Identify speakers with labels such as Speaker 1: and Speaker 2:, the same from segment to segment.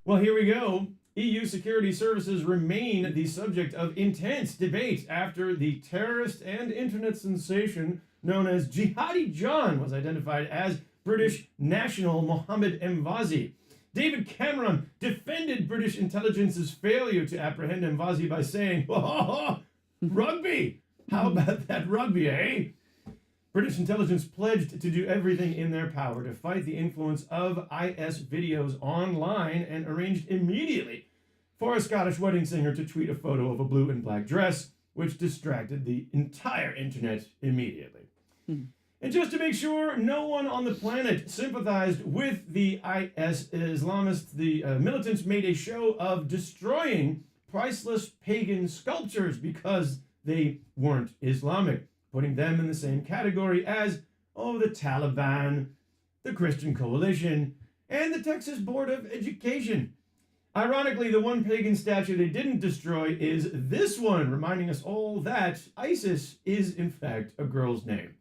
Speaker 1: Well, here we go. EU security services remain the subject of intense debate after the terrorist and internet sensation known as Jihadi John was identified as British national Mohammed Mvazi. David Cameron defended British intelligence's failure to apprehend Mvazi by saying, "Oh, rugby! How about that rugby, eh?" British intelligence pledged to do everything in their power to fight the influence of IS videos online and arranged immediately for a Scottish wedding singer to tweet a photo of a blue and black dress, which distracted the entire internet immediately. And just to make sure no one on the planet sympathized with the IS Islamists, the militants made a show of destroying priceless pagan sculptures because they weren't Islamic, putting them in the same category as, the Taliban, the Christian Coalition, and the Texas Board of Education. Ironically, the one pagan statue they didn't destroy is this one, reminding us all that ISIS is, in fact, a girl's name.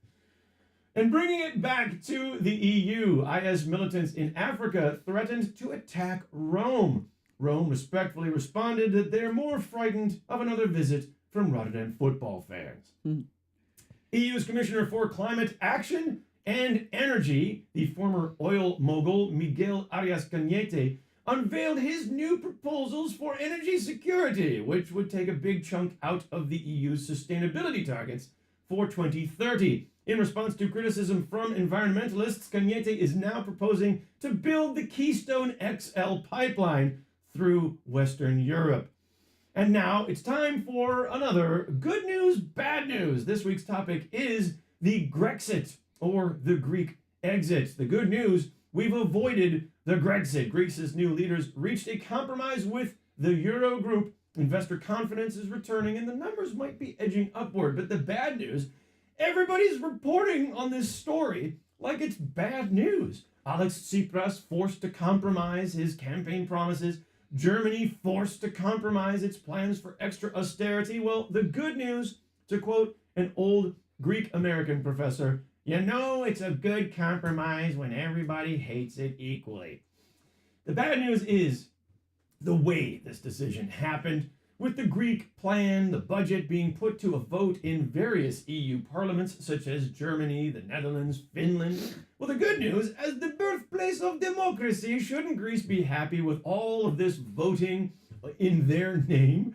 Speaker 1: And bringing it back to the EU, IS militants in Africa threatened to attack Rome. Rome respectfully responded that they're more frightened of another visit from Rotterdam football fans. EU's Commissioner for Climate Action and Energy, the former oil mogul Miguel Arias-Cañete, unveiled his new proposals for energy security, which would take a big chunk out of the EU's sustainability targets for 2030. In response to criticism from environmentalists, Cañete is now proposing to build the Keystone XL pipeline through Western Europe. And now it's time for another good news, bad news. This week's topic is the Grexit, or the Greek exit. The good news, we've avoided the Grexit. Greece's new leaders reached a compromise with the Eurogroup. Investor confidence is returning and the numbers might be edging upward. But the bad news, everybody's reporting on this story like it's bad news. Alex Tsipras forced to compromise his campaign promises. Germany forced to compromise its plans for extra austerity. Well, the good news, to quote an old Greek-American professor, it's a good compromise when everybody hates it equally. The bad news is the way this decision happened, with the Greek plan, the budget being put to a vote in various EU parliaments, such as Germany, the Netherlands, Finland. Well, the good news, as the birthplace of democracy, shouldn't Greece be happy with all of this voting in their name?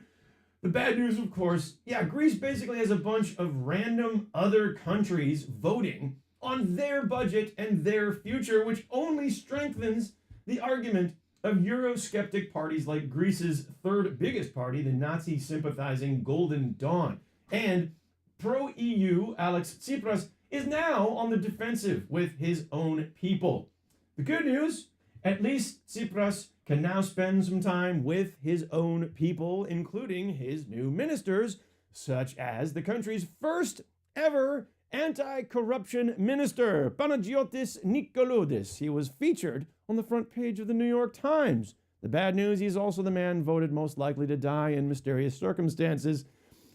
Speaker 1: The bad news, of course, Greece basically has a bunch of random other countries voting on their budget and their future, which only strengthens the argument of Eurosceptic parties like Greece's third biggest party, the Nazi-sympathizing Golden Dawn. And pro-EU Alex Tsipras is now on the defensive with his own people. The good news, at least Tsipras can now spend some time with his own people, including his new ministers, such as the country's first ever anti-corruption minister, Panagiotis Nikoloudis. He was featured on the front page of the New York Times. The bad news, he's also the man voted most likely to die in mysterious circumstances.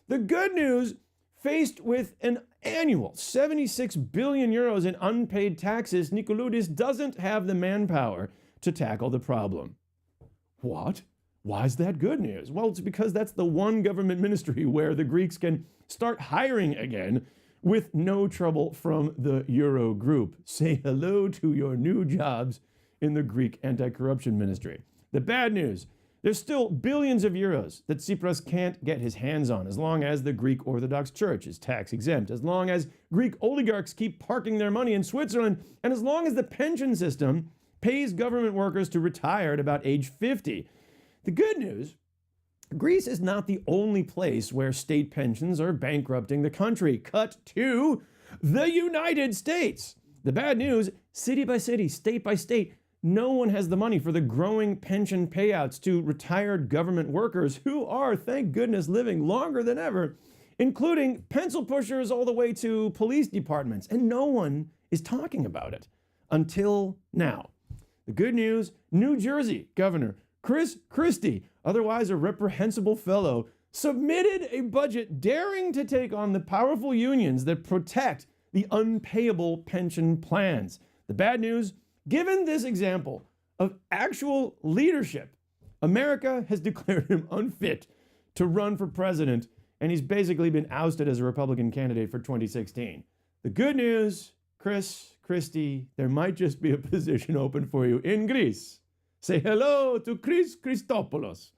Speaker 1: The good news, faced with an annual 76 billion euros in unpaid taxes, Nikoloudis doesn't have the manpower to tackle the problem. What? Why is that good news? Well, it's because that's the one government ministry where the Greeks can start hiring again with no trouble from the Eurogroup. Say hello to your new jobs in the Greek anti-corruption ministry. The bad news, there's still billions of euros that Tsipras can't get his hands on as long as the Greek Orthodox Church is tax exempt, as long as Greek oligarchs keep parking their money in Switzerland, and as long as the pension system pays government workers to retire at about age 50. The good news, Greece is not the only place where state pensions are bankrupting the country. Cut to the United States. The bad news, city by city, state by state, no one has the money for the growing pension payouts to retired government workers who are, thank goodness, living longer than ever, including pencil pushers all the way to police departments. And no one is talking about it until now. The good news, New Jersey Governor Chris Christie, otherwise a reprehensible fellow, submitted a budget daring to take on the powerful unions that protect the unpayable pension plans. The bad news, given this example of actual leadership America has declared him unfit to run for president, and he's basically been ousted as a Republican candidate for 2016. The good news, Christy, there might just be a position open for you in Greece. Say hello to Chris Christopoulos.